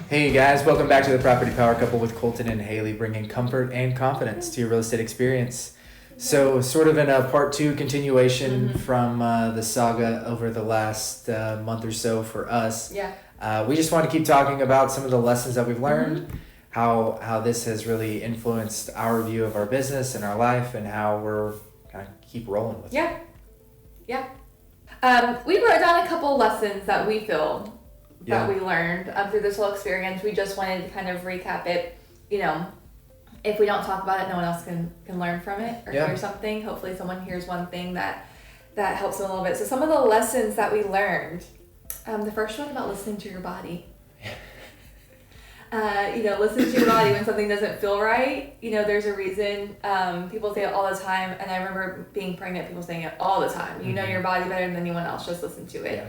Hey guys, welcome back to the Property Power Couple with Colton and Haley, bringing comfort and confidence to your real estate experience. So, sort of in a part two continuation from the saga over the last month or so for us. We just want to keep talking about some of the lessons that we've learned, how this has really influenced our view of our business and our life, and how we're kind of keep rolling with it. We wrote down a couple lessons that we feel that we learned through this whole experience. We just wanted to kind of recap it. You know, if we don't talk about it, no one else can learn from it or hear something. Hopefully someone hears one thing that helps them a little bit. So some of the lessons that we learned, the first one about listening to your body. Listen to your body when something doesn't feel right. You know, there's a reason. People say it all the time, and I remember being pregnant, people saying it all the time. You know your body better than anyone else, just listen to it.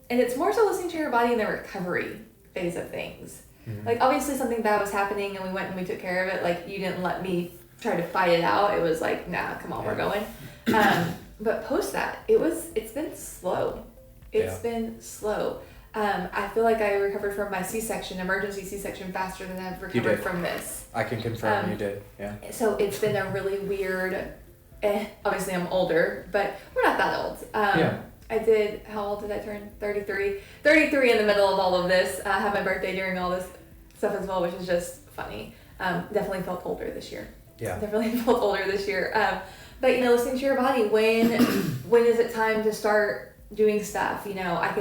And it's more so listening to your body in the recovery phase of things. Like, obviously something bad was happening and we went and we took care of it. Like, you didn't let me try to fight it out. It was like, nah, come on, we're going. But post that, it's been slow. It's been slow. I feel like I recovered from my emergency C-section faster than I've recovered from this. I can confirm you did, So it's been a really weird, obviously I'm older, but we're not that old. How old did I turn? 33. 33 in the middle of all of this. I had my birthday during all this stuff as well, which is just funny. Definitely felt older this year. But, listening to your body, when is it time to start doing stuff? You know, I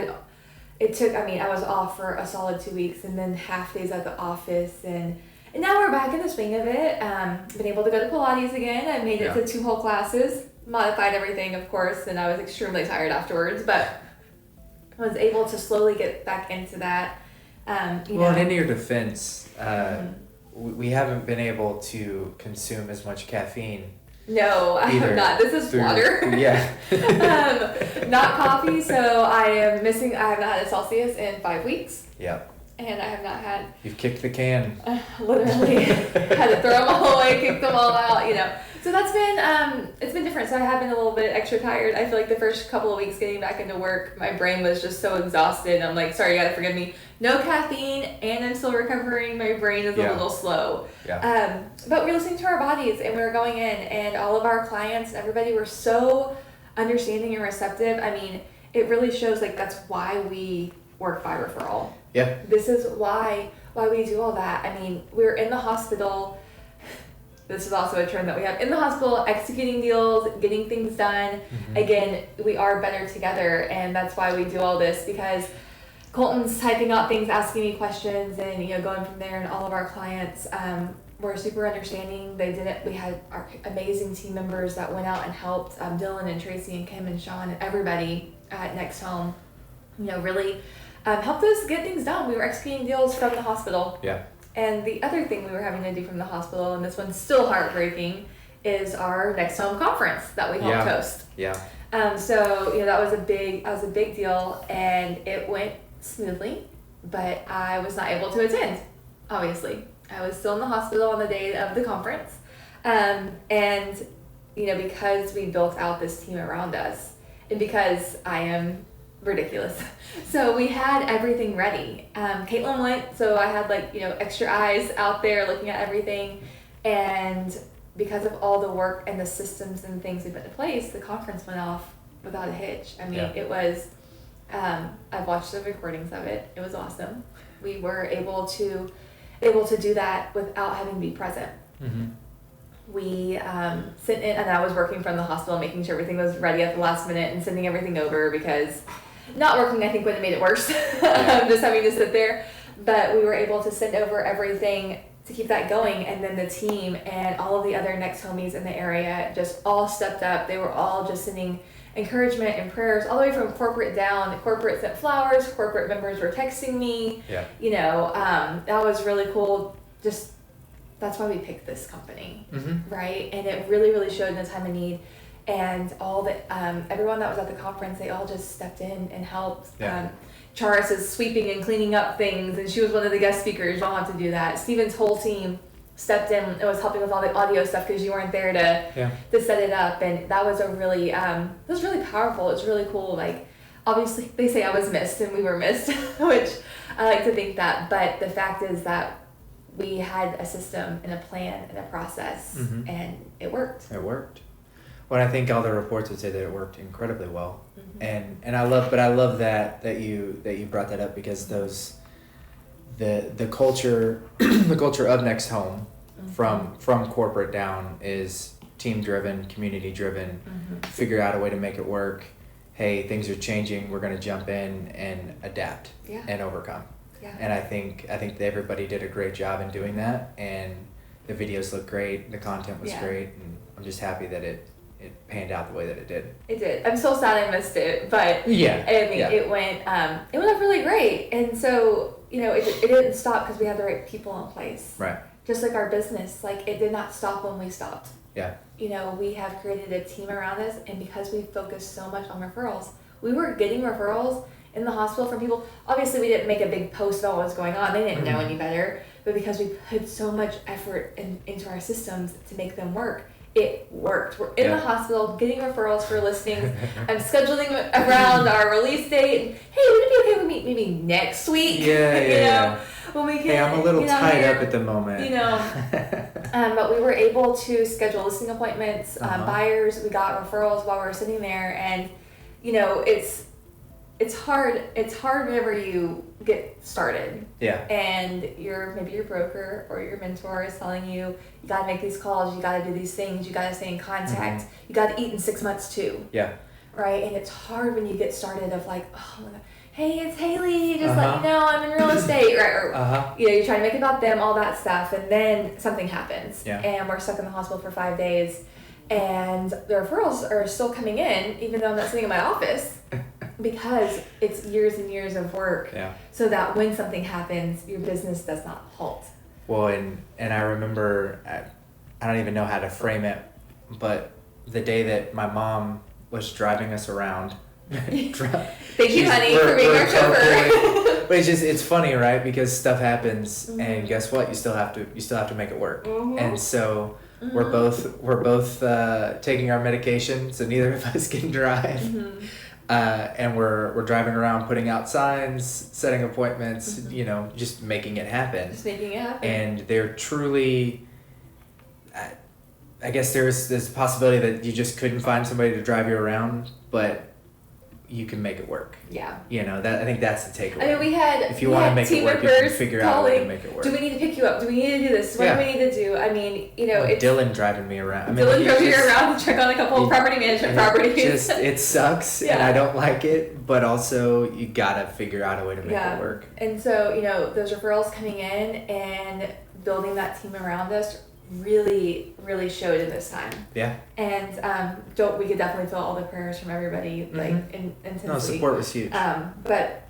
was off for a solid 2 weeks and then half days at the office, and now we're back in the swing of it. Been able to go to Pilates again. I made it to 2 whole classes. Modified everything, of course, and I was extremely tired afterwards, but I was able to slowly get back into that. And in your defense, we haven't been able to consume as much caffeine. No, I have not. This is water. Not coffee, so I have not had a Celsius in 5 weeks. And I have not had... You've kicked the can. Literally. Had to throw them all away, kick them all out, So that's been, it's been different. So I have been a little bit extra tired. I feel like the first couple of weeks getting back into work, my brain was just so exhausted. I'm like, sorry, you gotta forgive me. No caffeine, and I'm still recovering. My brain is a little slow. But we're listening to our bodies, and we're going in, and all of our clients and everybody were so understanding and receptive. I mean, it really shows, like, that's why we work by referral. This is why we do all that. I mean, we're in the hospital. This is also a term that we have in the hospital, executing deals, getting things done. Again, we are better together, and that's why we do all this, because Colton's typing out things, asking me questions, and going from there. And all of our clients were super understanding. We had our amazing team members that went out and helped, Dylan and Tracy and Kim and Sean and everybody at Next Home. Really helped us get things done. We were executing deals from the hospital. And the other thing we were having to do from the hospital, and this one's still heartbreaking, is our Next Home conference that we helped host. So that was a big deal, and it went smoothly, but I was not able to attend. Obviously, I was still in the hospital on the day of the conference, and because we built out this team around us, and because I am ridiculous. So we had everything ready. Caitlin went, so I had extra eyes out there looking at everything, and because of all the work and the systems and things we put in place, the conference went off without a hitch. I mean, it was, I've watched the recordings of it. It was awesome. We were able to do that without having to be present. We sent in, and I was working from the hospital, making sure everything was ready at the last minute and sending everything over, because not working, I think, would have made it worse. Just having to sit there. But we were able to send over everything to keep that going. And then the team and all of the other Next Homies in the area just all stepped up. They were all just sending encouragement and prayers all the way from corporate down. Corporate sent flowers. Corporate members were texting me. That was really cool. Just, that's why we picked this company, right? And it really, really showed in the time of need. And all the everyone that was at the conference, they all just stepped in and helped. Charis is sweeping and cleaning up things, and she was one of the guest speakers. You don't have to do that. Steven's whole team stepped in and was helping with all the audio stuff because you weren't there to set it up, and that was a really it was really powerful. It was really cool. Like, obviously they say I was missed and we were missed, which I like to think that, but the fact is that we had a system and a plan and a process, and it worked. It worked. Well, I think all the reports would say that it worked incredibly well, Mm-hmm. and I love that you brought that up, because the culture the culture of Next Home, from corporate down, is team driven, community driven. Figure out a way to make it work. Hey, things are changing. We're going to jump in and adapt and overcome. Yeah. And I think that everybody did a great job in doing that, and the videos look great, the content was great, and I'm just happy that it panned out the way that it did. It did. I'm so sad I missed it, but Yeah. I mean, it went up really great, and so it didn't stop because we had the right people in place. Right. Just like our business, like it did not stop when we stopped. Yeah. We have created a team around us, and because we focused so much on referrals, we were getting referrals in the hospital from people. Obviously, we didn't make a big post about what was going on. They didn't know any better, but because we put so much effort into our systems to make them work, it worked. We're in the hospital getting referrals for listings. I'm scheduling around our release date. And, hey, would it be okay if we meet maybe next week? Yeah. When we can, Hey, I'm a little tied up at the moment. But we were able to schedule listing appointments, buyers. We got referrals while we were sitting there, and it's hard. It's hard whenever you get started. Yeah. And maybe your broker or your mentor is telling you gotta make these calls, you gotta do these things, you gotta stay in contact, you gotta eat in 6 months too. Yeah. Right? And it's hard when you get started of like, oh, hey, it's Haley, just let me know I'm in real estate, right? Or you're trying to make it about them, all that stuff, and then something happens, and we're stuck in the hospital for 5 days, and the referrals are still coming in, even though I'm not sitting in my office, because it's years and years of work. Yeah. So that when something happens, your business does not halt. Well, and I remember, I don't even know how to frame it, but the day that my mom was driving us around. Thank you, honey, for being our chauffeur. But it's funny, right? Because stuff happens, and guess what? You still have to make it work. And so we're both taking our medication, so neither of us can drive. And we're driving around, putting out signs, setting appointments, just making it happen. Just making it happen. And they're truly, I guess there's this possibility that you just couldn't find somebody to drive you around, but you can make it work. Yeah. I think that's the takeaway. I mean, we had if you want to make it work, you can figure out a way to make it work. Do we need to pick you up? Do we need to do this? What do we need to do? I mean, it's Dylan driving me around. Dylan drove you around to check on a couple of property management properties. It sucks, and I don't like it, but also you gotta figure out a way to make it work. And so those referrals coming in and building that team around us really, really showed in this time. Yeah. And we could definitely feel all the prayers from everybody, intensely. No, support was huge. But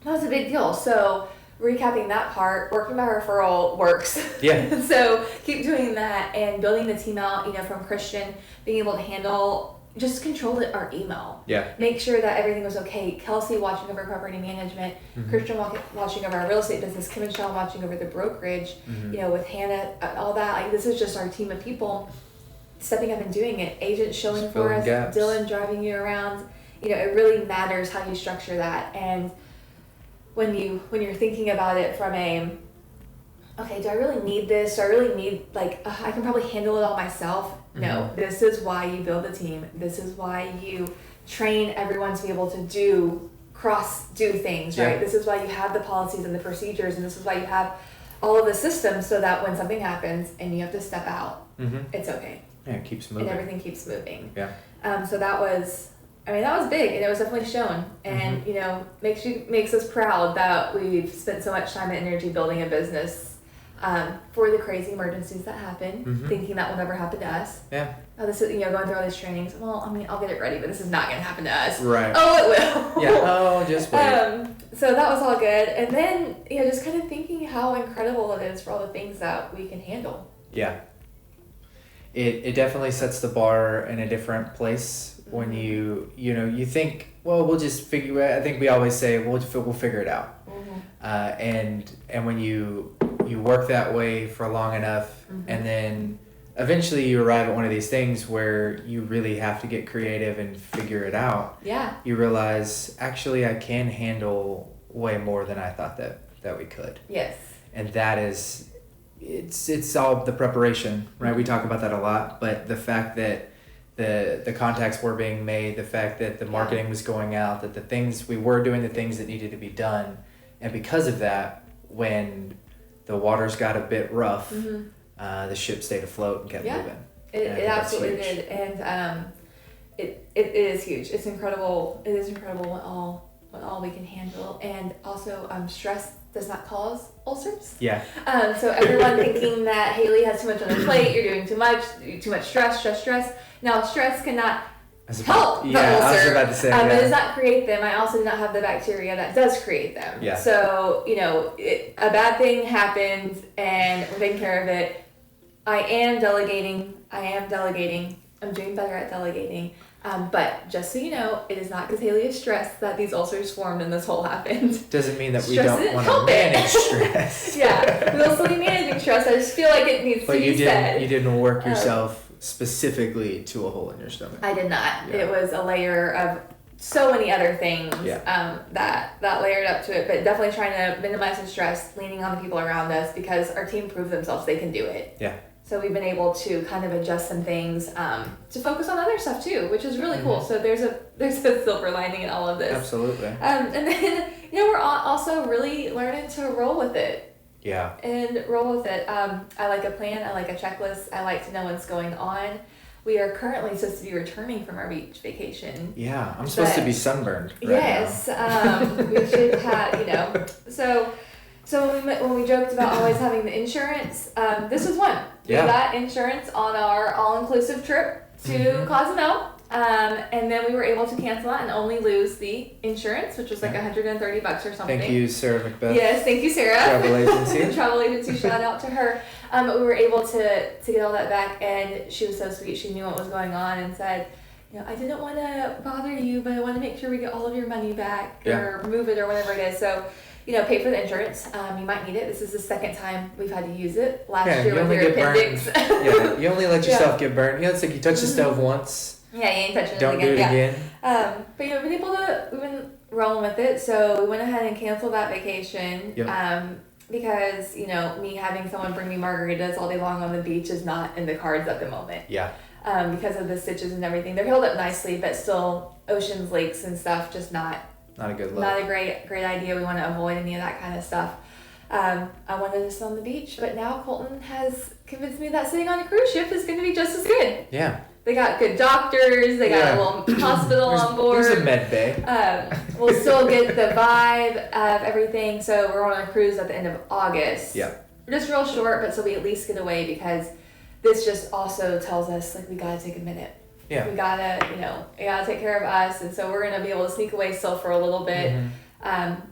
that was a big deal. So recapping that part, working by referral works. Yeah. So keep doing that and building the team out, from Christian being able to handle, just control our email. Yeah. Make sure that everything was okay. Kelsey watching over property management, Christian watching over our real estate business, Kim and Sean watching over the brokerage, with Hannah, all that. Like, this is just our team of people stepping up and doing it. Agents showing just for us, gaps. Dylan driving you around. It really matters how you structure that. And when you're thinking about it from okay, do I really need this? Do I really need, I can probably handle it all myself? No, this is why you build a team. This is why you train everyone to be able to do things, right? This is why you have the policies and the procedures, and this is why you have all of the systems, so that when something happens and you have to step out, it's okay. Yeah, it keeps moving. And everything keeps moving. Yeah. So that was big, and it was definitely shown, and makes us proud that we've spent so much time and energy building a business for the crazy emergencies that happen, thinking that will never happen to us. Yeah. This is, going through all these trainings. Well, I'll get it ready, but this is not going to happen to us. Right. Oh, it will. Yeah. Oh, just wait. So that was all good. And then, just kind of thinking how incredible it is for all the things that we can handle. Yeah. It definitely sets the bar in a different place when you think, well, we'll just figure it. I think we always say, we'll figure it out. And when you work that way for long enough, and then eventually you arrive at one of these things where you really have to get creative and figure it out. Yeah. You realize, actually, I can handle way more than I thought that we could. Yes. And that is, it's all the preparation, right? We talk about that a lot, but the fact that the contacts were being made, the fact that the marketing was going out, that we were doing the things that needed to be done. And because of that, when the waters got a bit rough, the ship stayed afloat and kept moving. It absolutely did. And it is huge. It's incredible. It is incredible when all we can handle. And also stress does not cause ulcers. Yeah. So everyone thinking that Haley has too much on her plate, you're doing too much stress. Now stress cannot help the ulcer. I was about to say, It does not create them. I also do not have the bacteria that does create them. Yeah. So, a bad thing happens and we're taking care of it. I am delegating. I'm doing better at delegating. But just so you know, it is not because Haley is stressed that these ulcers formed and this hole happened. Doesn't mean that we Stress don't didn't want help to it. manage stress. Yeah, we'll still be managing stress. I just feel like it needs to be said. But you didn't work yourself specifically to a hole in your stomach. I did not. Yeah. It was a layer of so many other things that layered up to it. But definitely trying to minimize the stress, leaning on the people around us because our team proved themselves they can do it. Yeah. So we've been able to kind of adjust some things to focus on other stuff too, which is really cool. So there's a silver lining in all of this. Absolutely. And then we're also really learning to roll with it. Yeah. And roll with it. I like a plan. I like a checklist. I like to know what's going on. We are currently supposed to be returning from our beach vacation. Yeah, I'm supposed to be sunburned right yes, we should have, So when we joked about always having the insurance, this was one. We got insurance on our all-inclusive trip to Cozumel. And then we were able to cancel that and only lose the insurance, which was like $130 or something. Thank you, Sarah Macbeth. Yes, thank you, Sarah. Travel agency. Travel agency, shout out to her. But we were able to get all that back, and she was so sweet. She knew what was going on and said, I didn't want to bother you, but I want to make sure we get all of your money back or move it or whatever it is. So, pay for the insurance. You might need it. This is the second time we've had to use it. Last year with your appendix. You only let yourself get burned. It's like you touch the stove once. Yeah, you ain't touching it Don't again. do it again. But we've been rolling with it. So we went ahead and canceled that vacation. Because, me having someone bring me margaritas all day long on the beach is not in the cards at the moment. Yeah. Because of the stitches and everything. They're held up nicely, but still oceans, lakes and stuff, just not a good look. Not a great idea. We want to avoid any of that kind of stuff. I wanted to sit on the beach, but now Colton has convinced me that sitting on a cruise ship is going to be just as good. Yeah. They got good doctors. They got a little hospital on board. There's a med bay. We'll still get the vibe of everything. So we're on a cruise at the end of August. Yeah. We're just real short, but so we at least get away because this just also tells us we gotta take a minute. Yeah. We gotta, we gotta take care of us, and so we're gonna be able to sneak away still for a little bit,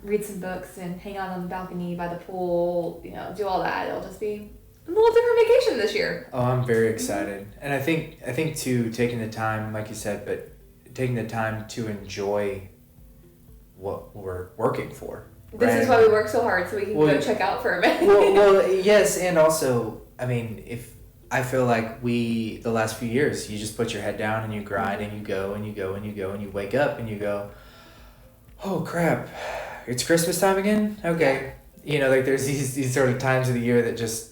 read some books and hang out on the balcony by the pool. Do all that. It'll just be a little different vacation this year. Oh, I'm very excited. And I think too, taking the time, like you said, but taking the time to enjoy what we're working for. This is why we work so hard, so we can go check out for a minute. well, yes, and also, if I feel like the last few years, you just put your head down and you grind and you go and you go and you go and you wake up and you go, oh crap, it's Christmas time again? Okay. There's these sort of times of the year that just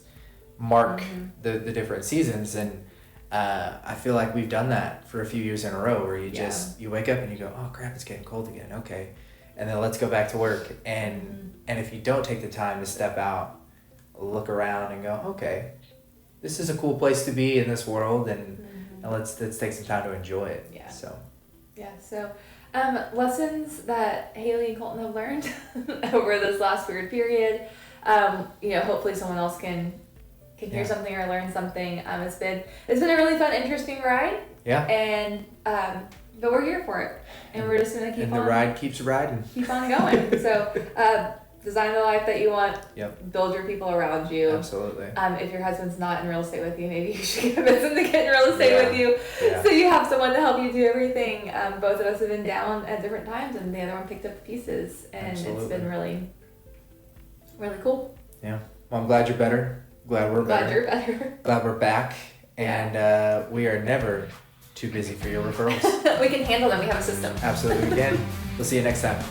mark the different seasons, and I feel like we've done that for a few years in a row where you wake up and you go, oh crap, it's getting cold again. Okay. And then let's go back to work. And if you don't take the time to step out, look around and go, okay, this is a cool place to be in this world, and let's take some time to enjoy it. Yeah. So lessons that Haley and Colton have learned over this last weird period. Hopefully someone else can hear something or learn something. It's been a really fun, interesting ride. Yeah. And but we're here for it, and we're just gonna keep on. And the ride keeps riding. Keep on going. So. Design the life that you want. Yep. Build your people around you. Absolutely. If your husband's not in real estate with you, maybe you should convince him to get in real estate with you. Yeah. So you have someone to help you do everything. Both of us have been down at different times, and the other one picked up the pieces, and it's been really, really cool. Yeah. Well, I'm glad you're better. Glad we're better. Glad you're better. Glad we're back. And we are never too busy for your referrals. We can handle them. We have a system. Absolutely, we can. We'll see you next time.